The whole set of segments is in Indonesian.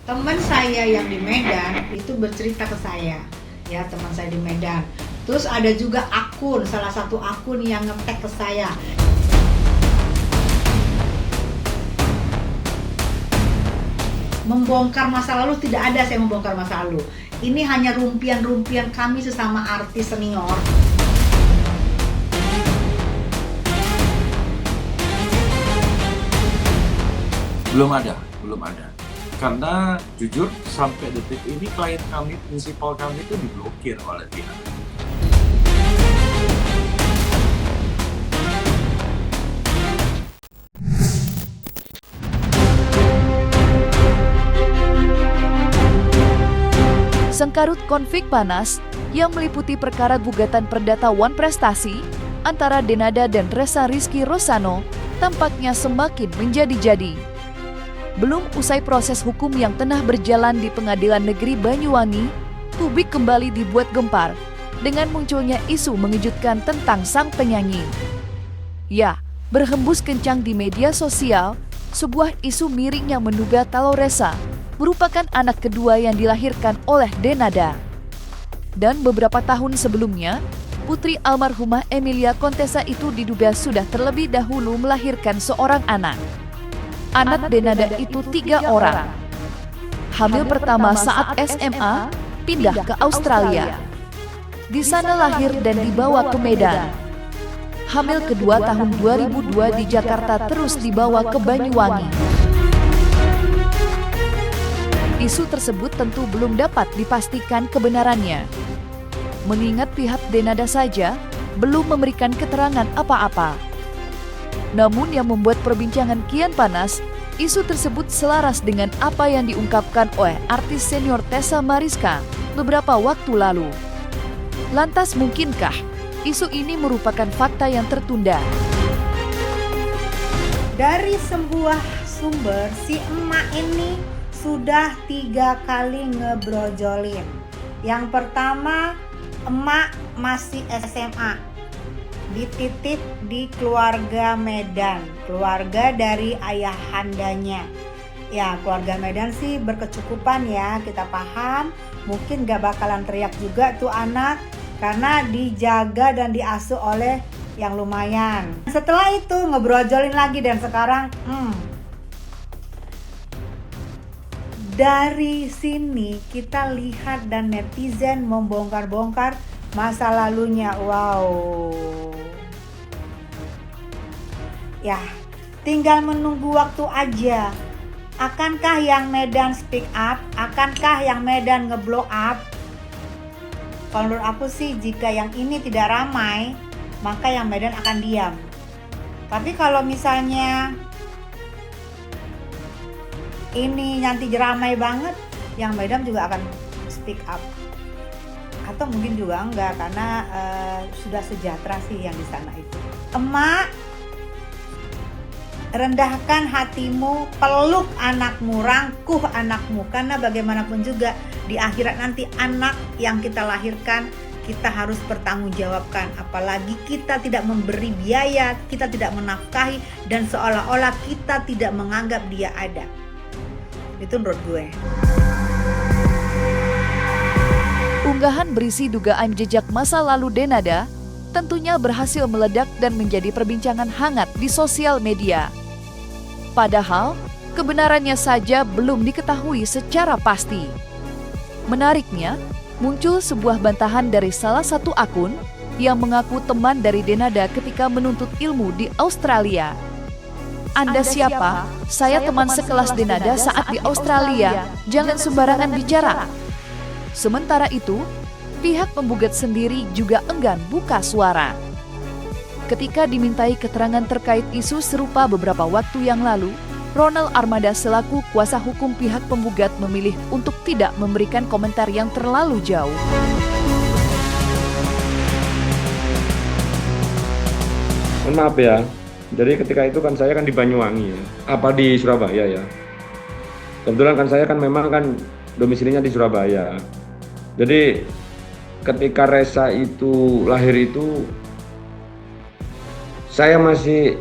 Teman saya yang di Medan itu bercerita ke saya, ya teman saya di Medan. Terus ada juga salah satu akun yang nge-tag ke saya. Membongkar masa lalu, tidak ada saya membongkar masa lalu. Ini hanya rumpian-rumpian kami sesama artis senior. Belum ada. Karena jujur sampai detik ini klien kami, prinsipal kami itu diblokir oleh pihak. Sengkarut konflik panas yang meliputi perkara gugatan perdata Wan Prestasi antara Denada dan Ressa Rizky Rosano tampaknya semakin menjadi-jadi. Belum usai proses hukum yang tengah berjalan di Pengadilan Negeri Banyuwangi, publik kembali dibuat gempar dengan munculnya isu mengejutkan tentang sang penyanyi. Ya, berhembus kencang di media sosial, sebuah isu miring yang menduga kalau Ressa merupakan anak kedua yang dilahirkan oleh Denada. Dan beberapa tahun sebelumnya, putri almarhumah Emilia Contessa itu diduga sudah terlebih dahulu melahirkan seorang anak. Anak Denada itu 3 orang. Hamil pertama saat SMA, pindah ke Australia. Di sana lahir dan dibawa ke Medan. Hamil kedua tahun 2002 di Jakarta terus dibawa ke Banyuwangi. Isu tersebut tentu belum dapat dipastikan kebenarannya. Mengingat pihak Denada saja belum memberikan keterangan apa-apa. Namun yang membuat perbincangan kian panas, isu tersebut selaras dengan apa yang diungkapkan oleh artis senior Tessa Mariska beberapa waktu lalu. Lantas mungkinkah isu ini merupakan fakta yang tertunda? Dari sebuah sumber, si emak ini sudah 3 kali ngebrojolin. Yang pertama, emak masih SMA, dititip di keluarga Medan, keluarga dari ayahandanya. Ya, keluarga Medan sih berkecukupan ya, kita paham. Mungkin gak bakalan teriak juga tuh anak, karena dijaga dan diasuh oleh yang lumayan. Setelah itu ngebrojolin lagi dan sekarang dari sini kita lihat dan netizen membongkar-bongkar masa lalunya. Wow. Ya, tinggal menunggu waktu aja. Akankah yang Medan speak up? Akankah yang Medan ngeblow up? Kalau menurut aku sih, jika yang ini tidak ramai, maka yang Medan akan diam. Tapi kalau misalnya ini nanti ramai banget, yang Medan juga akan speak up. Atau mungkin juga enggak, karena sudah sejahtera sih yang di sana itu. Emak, rendahkan hatimu, peluk anakmu, rangkuh anakmu, karena bagaimanapun juga di akhirat nanti anak yang kita lahirkan kita harus bertanggungjawabkan. Apalagi kita tidak memberi biaya, kita tidak menafkahi, dan seolah-olah kita tidak menganggap dia ada. Itu menurut gue. Unggahan berisi dugaan jejak masa lalu Denada tentunya berhasil meledak dan menjadi perbincangan hangat di sosial media. Padahal, kebenarannya saja belum diketahui secara pasti. Menariknya, muncul sebuah bantahan dari salah satu akun yang mengaku teman dari Denada ketika menuntut ilmu di Australia. Anda siapa? Saya teman sekelas Denada saat di Australia. Jangan sembarangan bicara. Sementara itu, pihak penggugat sendiri juga enggan buka suara. Ketika dimintai keterangan terkait isu serupa beberapa waktu yang lalu, Ronald Armada selaku kuasa hukum pihak penggugat memilih untuk tidak memberikan komentar yang terlalu jauh. Maaf ya, jadi ketika itu kan saya kan di Banyuwangi ya, apa di Surabaya ya. Kebetulan kan saya kan memang kan domisilinya di Surabaya. Jadi ketika Ressa itu lahir itu saya masih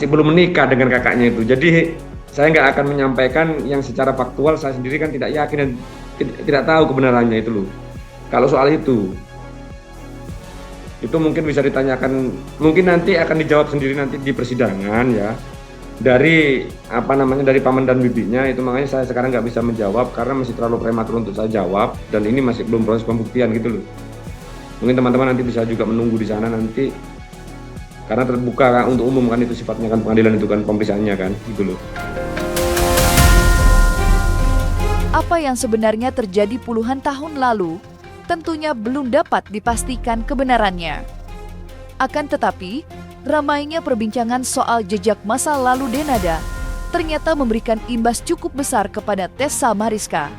belum menikah dengan kakaknya itu. Jadi saya nggak akan menyampaikan yang secara faktual saya sendiri kan tidak yakin dan tidak tahu kebenarannya itu loh. Kalau soal itu mungkin bisa ditanyakan, mungkin nanti akan dijawab sendiri nanti di persidangan ya, dari dari paman dan bibinya. Itu makanya saya sekarang nggak bisa menjawab karena masih terlalu prematur untuk saya jawab, dan ini masih belum proses pembuktian gitu loh. Mungkin teman-teman nanti bisa juga menunggu di sana nanti, karena terbuka kan, untuk umum kan, itu sifatnya kan pengadilan, itu kan pemeriksaannya kan gitu loh. Apa yang sebenarnya terjadi puluhan tahun lalu tentunya belum dapat dipastikan kebenarannya. Akan tetapi, ramainya perbincangan soal jejak masa lalu Denada ternyata memberikan imbas cukup besar kepada Tessa Mariska.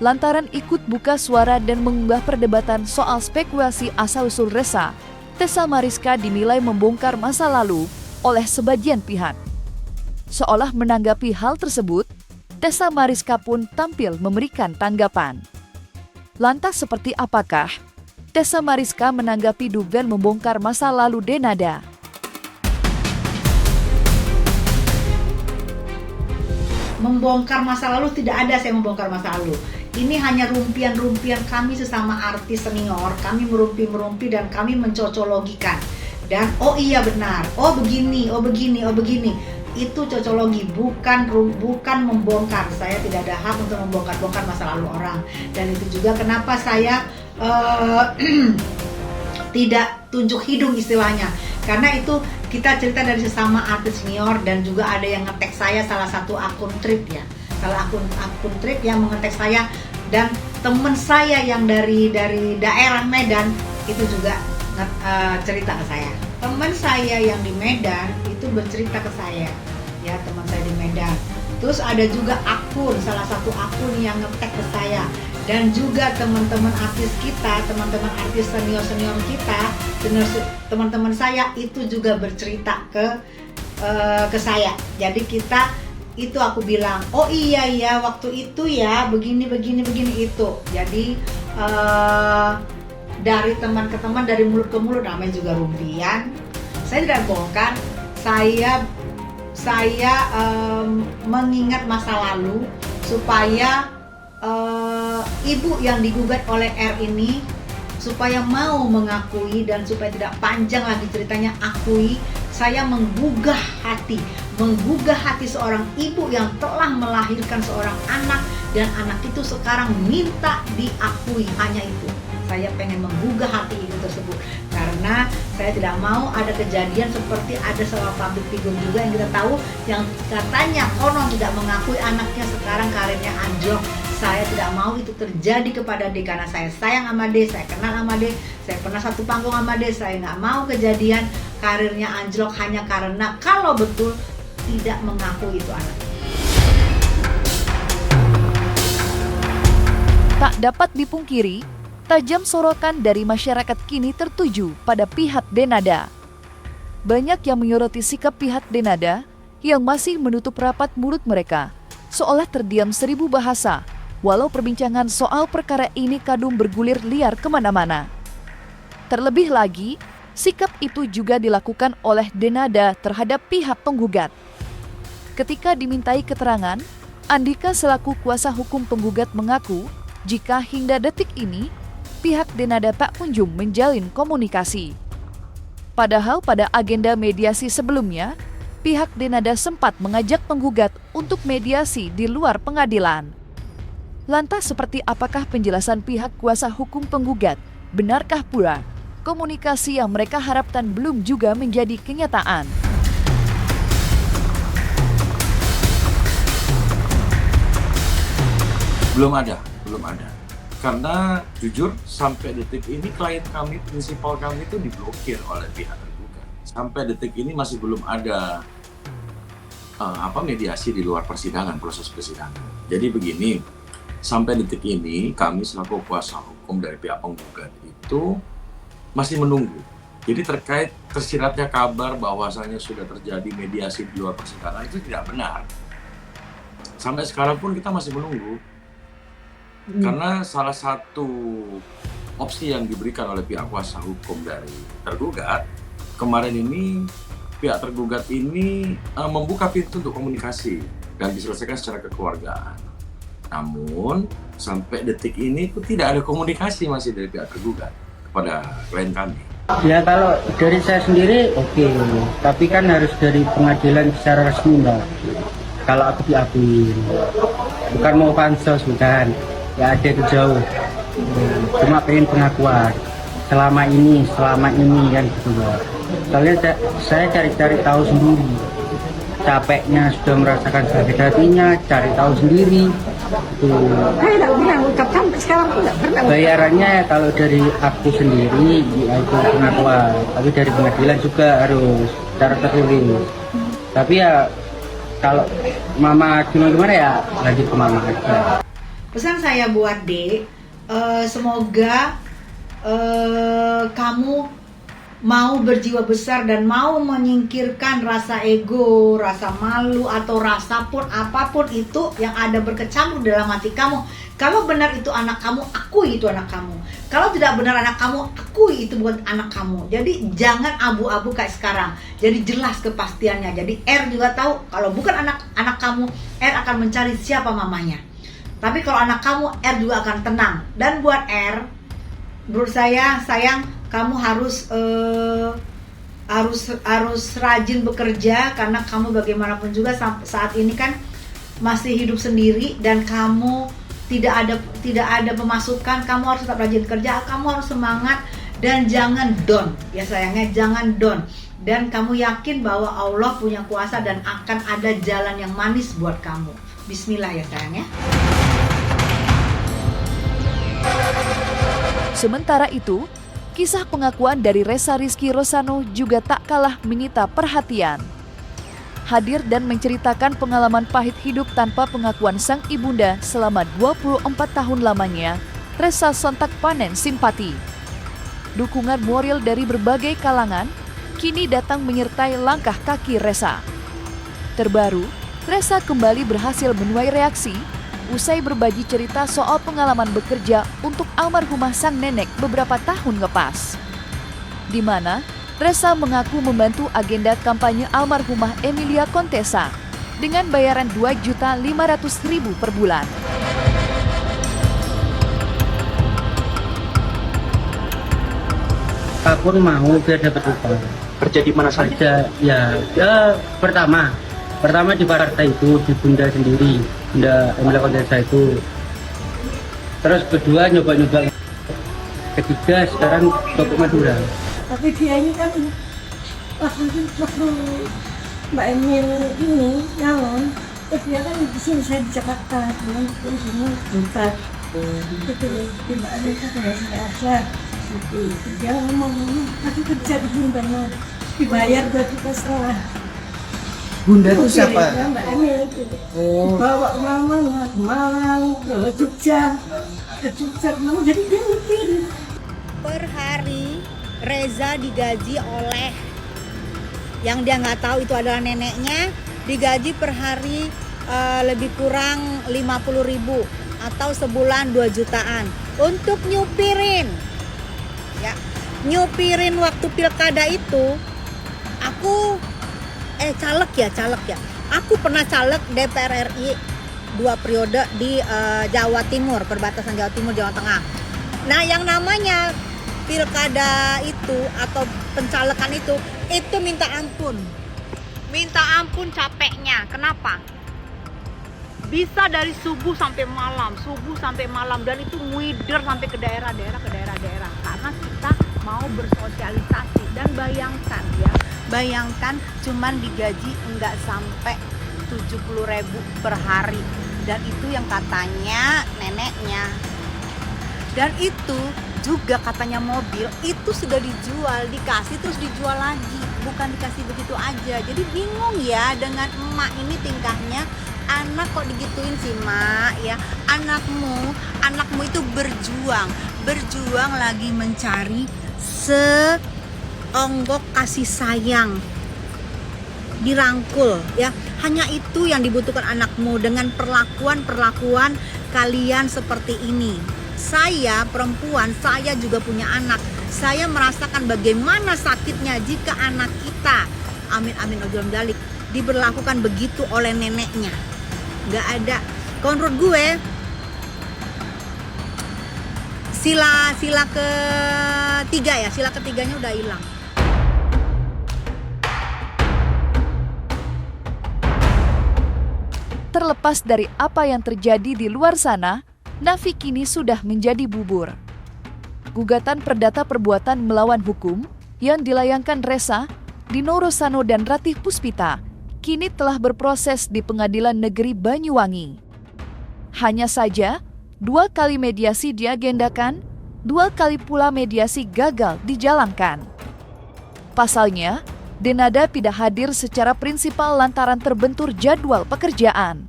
Lantaran ikut buka suara dan mengunggah perdebatan soal spekulasi asal-usul Ressa, Tessa Mariska dinilai membongkar masa lalu oleh sebagian pihak. Seolah menanggapi hal tersebut, Tessa Mariska pun tampil memberikan tanggapan. Lantas seperti apakah Tessa Mariska menanggapi dugaan membongkar masa lalu Denada? Membongkar masa lalu tidak ada saya membongkar masa lalu. Ini hanya rumpian-rumpian kami sesama artis senior. Kami merumpi-merumpi dan kami mencocologikan. Dan oh iya benar, oh begini, oh begini, oh begini. Itu cocologi, bukan membongkar. Saya tidak ada hak untuk membongkar-bongkar masa lalu orang. Dan itu juga kenapa saya tidak tunjuk hidung istilahnya. Karena itu kita cerita dari sesama artis senior, dan juga ada yang ngetek saya, salah satu akun trip ya. Salah akun trip yang mengetek saya, dan teman saya yang dari daerah Medan itu juga cerita ke saya. Teman saya yang di Medan itu bercerita ke saya, ya, teman saya di Medan. Terus ada juga salah satu akun yang ngetek ke saya, dan juga teman-teman artis kita, teman-teman artis senior kita, teman-teman saya itu juga bercerita ke saya. Jadi itu aku bilang, oh iya waktu itu ya begini itu. Jadi dari teman ke teman, dari mulut ke mulut, namanya juga rumpian. Saya tidak bongkar, saya mengingat masa lalu supaya ibu yang digugat oleh R ini supaya mau mengakui, dan supaya tidak panjang lagi ceritanya, akui. Saya menggugah hati seorang ibu yang telah melahirkan seorang anak, dan anak itu sekarang minta diakui. Hanya itu, saya pengen menggugah hati ibu tersebut, karena saya tidak mau ada kejadian seperti ada seorang public figure juga yang kita tahu, yang katanya konon tidak mengakui anaknya, sekarang karirnya anjlok. Saya tidak mau itu terjadi kepada D, karena saya sayang sama D, saya kenal sama D, saya pernah satu panggung sama D. Saya nggak mau kejadian karirnya anjlok hanya karena kalau betul tidak mengakui itu anak. Tak dapat dipungkiri, tajam sorotan dari masyarakat kini tertuju pada pihak Denada. Banyak yang menyoroti sikap pihak Denada yang masih menutup rapat mulut mereka, seolah terdiam seribu bahasa, walau perbincangan soal perkara ini kadung bergulir liar kemana-mana. Terlebih lagi, sikap itu juga dilakukan oleh Denada terhadap pihak penggugat. Ketika dimintai keterangan, Andika selaku kuasa hukum penggugat mengaku jika hingga detik ini, pihak Denada tak kunjung menjalin komunikasi. Padahal pada agenda mediasi sebelumnya, pihak Denada sempat mengajak penggugat untuk mediasi di luar pengadilan. Lantas seperti apakah penjelasan pihak kuasa hukum penggugat? Benarkah pula komunikasi yang mereka harapkan belum juga menjadi kenyataan? Belum ada. Karena jujur sampai detik ini klien kami, prinsipal kami itu diblokir oleh pihak tergugat. Sampai detik ini masih belum ada mediasi di luar persidangan, proses persidangan. Jadi begini, sampai detik ini kami selaku kuasa hukum dari pihak penggugat itu masih menunggu. Jadi terkait tersiratnya kabar bahwasanya sudah terjadi mediasi di luar persidangan itu tidak benar. Sampai sekarang pun kita masih menunggu. Karena salah satu opsi yang diberikan oleh pihak kuasa hukum dari tergugat kemarin ini pihak tergugat ini membuka pintu untuk komunikasi dan diselesaikan secara kekeluargaan. Namun sampai detik ini itu tidak ada komunikasi masih dari pihak tergugat kepada klien kami. Ya kalau dari saya sendiri oke, tapi kan harus dari pengadilan secara resmi Mbak. Kalau aku diakuin, bukan mau pansos bukan, ya ada itu jauh. Cuma pengen pengakuan selama ini kan gitu Mbak. Soalnya saya cari-cari tahu sendiri, capeknya sudah merasakan sakit hatinya, cari tahu sendiri. Bayarannya kalau dari aku sendiri itu pengakuan, tapi dari pengadilan juga harus secara tertulis. Tapi ya kalau mama gimana ya lanjut ke mama aja. Pesan saya buat D, semoga kamu mau berjiwa besar dan mau menyingkirkan rasa ego, rasa malu atau rasa pun apapun itu yang ada berkecamuk dalam hati kamu. Kalau benar itu anak kamu, akui itu anak kamu. Kalau tidak benar anak kamu, akui itu bukan anak kamu. Jadi jangan abu-abu kayak sekarang. Jadi jelas kepastiannya. Jadi R juga tahu kalau bukan anak kamu, R akan mencari siapa mamanya. Tapi kalau anak kamu, R juga akan tenang. Dan buat R, menurut saya sayang, kamu harus rajin bekerja karena kamu bagaimanapun juga saat ini kan masih hidup sendiri dan kamu tidak ada pemasukan. Kamu harus tetap rajin kerja, kamu harus semangat dan jangan down ya sayangnya, jangan down. Dan kamu yakin bahwa Allah punya kuasa dan akan ada jalan yang manis buat kamu. Bismillah ya sayangnya. Sementara itu, kisah pengakuan dari Ressa Rizky Rosano juga tak kalah menyita perhatian. Hadir dan menceritakan pengalaman pahit hidup tanpa pengakuan sang ibunda selama 24 tahun lamanya, Ressa sontak panen simpati. Dukungan moral dari berbagai kalangan kini datang menyertai langkah kaki Ressa. Terbaru, Ressa kembali berhasil menuai reaksi usai berbagi cerita soal pengalaman bekerja untuk almarhumah sang nenek beberapa tahun lepas. Di mana Ressa mengaku membantu agenda kampanye almarhumah Emilia Contessa dengan bayaran Rp2.500.000 per bulan. Apapun mau biar dapat upah. Kerja di mana saja? Ya, pertama di partai itu di Bunda sendiri, Bunda Emilia Contessa itu. Terus kedua nyoba-nyoba. Ketiga sekarang Toko Madura. Tapi dia ini kan waktu Mbak Emil ini nyalon, dia kan di sini, saya di Jakarta, kemudian di sini buka gitu di Mbak Emil kan saya ada gitu. Dia ngomong aku kerja di Bundanya dibayar 2,5 juta. Bunda itu siapa? Mbak Emil itu bawa mama ke Malang, ke Jogja kemana, jadi dia mikir Per hari Reza digaji oleh yang dia nggak tahu itu adalah neneknya, digaji per hari lebih kurang 50.000 atau sebulan 2 jutaan untuk nyupirin ya, nyupirin waktu pilkada itu. Aku caleg ya, aku pernah caleg DPR RI 2 periode di Jawa Timur, perbatasan Jawa Timur Jawa Tengah. Nah yang namanya pilkada itu atau pencalekan itu minta ampun capeknya. Kenapa? Bisa dari subuh sampai malam dan itu ngider sampai ke daerah karena kita mau bersosialisasi. Dan bayangkan cuman digaji enggak sampai 70.000 per hari, dan itu yang katanya neneknya. Dan itu juga katanya mobil itu sudah dijual, dikasih terus dijual lagi, bukan dikasih begitu aja. Jadi bingung ya dengan emak ini tingkahnya. Anak kok digituin sih mak ya, anakmu itu berjuang lagi mencari seonggok kasih sayang, dirangkul ya. Hanya itu yang dibutuhkan anakmu. Dengan perlakuan kalian seperti ini, saya perempuan, saya juga punya anak. Saya merasakan bagaimana sakitnya jika anak kita amin ojol dalik diberlakukan begitu oleh neneknya. Nggak ada. Kalau menurut gue sila ketiga ya, sila ketiganya udah hilang. Terlepas dari apa yang terjadi di luar sana, Nafi kini sudah menjadi bubur. Gugatan perdata perbuatan melawan hukum yang dilayangkan Ressa, Dino Rosano dan Ratih Puspita kini telah berproses di Pengadilan Negeri Banyuwangi. Hanya saja, 2 kali mediasi diagendakan, 2 kali pula mediasi gagal dijalankan. Pasalnya, Denada tidak hadir secara prinsipal lantaran terbentur jadwal pekerjaan.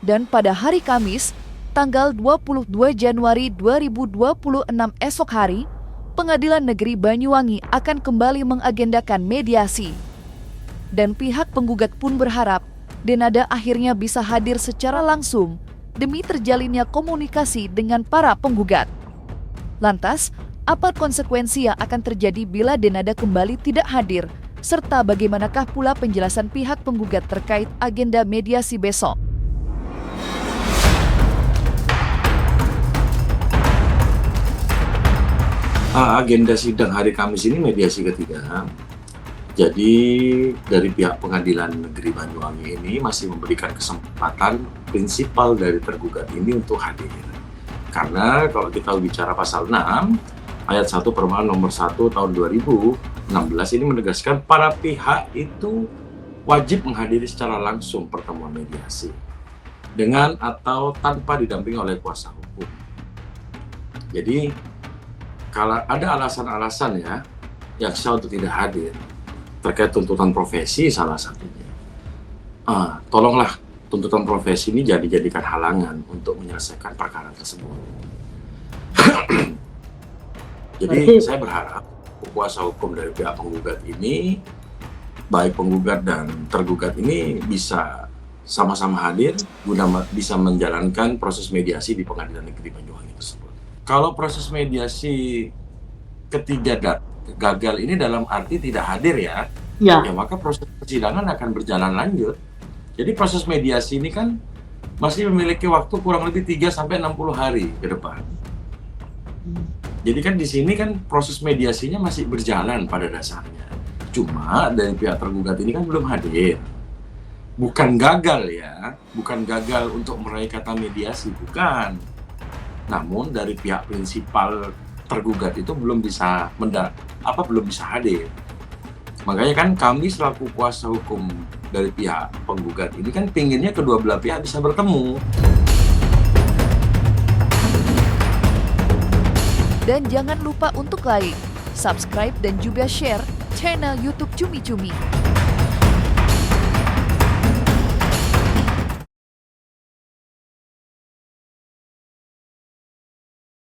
Dan pada hari Kamis, tanggal 22 Januari 2026 esok hari, Pengadilan Negeri Banyuwangi akan kembali mengagendakan mediasi. Dan pihak penggugat pun berharap Denada akhirnya bisa hadir secara langsung demi terjalinnya komunikasi dengan para penggugat. Lantas, apa konsekuensi yang akan terjadi bila Denada kembali tidak hadir, serta bagaimanakah pula penjelasan pihak penggugat terkait agenda mediasi besok? Agenda sidang hari Kamis ini mediasi ketiga. Jadi dari pihak Pengadilan Negeri Banyuwangi ini masih memberikan kesempatan prinsipal dari tergugat ini untuk hadir. Karena kalau kita bicara pasal 6 ayat 1 Permen nomor 1 tahun 2016 ini menegaskan para pihak itu wajib menghadiri secara langsung pertemuan mediasi dengan atau tanpa didampingi oleh kuasa hukum. Jadi kalau ada alasan-alasan ya yang sah untuk tidak hadir terkait tuntutan profesi salah satunya, tolonglah tuntutan profesi ini jadikan halangan untuk menyelesaikan perkara tersebut. Jadi saya berharap kuasa hukum dari pihak penggugat ini, baik penggugat dan tergugat ini bisa sama-sama hadir guna bisa menjalankan proses mediasi di Pengadilan Negeri Banyuwangi tersebut. Kalau proses mediasi ketiga gagal ini dalam arti tidak hadir ya maka proses persidangan akan berjalan lanjut. Jadi proses mediasi ini kan masih memiliki waktu kurang lebih 3-60 hari ke depan. Jadi kan di sini kan proses mediasinya masih berjalan pada dasarnya. Cuma dari pihak tergugat ini kan belum hadir. Bukan gagal ya, bukan gagal untuk meraih kata mediasi, bukan. Namun dari pihak prinsipal tergugat itu belum bisa hadir. Makanya kan kami selaku kuasa hukum dari pihak penggugat ini kan pinginnya kedua belah pihak bisa bertemu. Dan jangan lupa untuk like, subscribe dan juga share channel YouTube Cumi Cumi.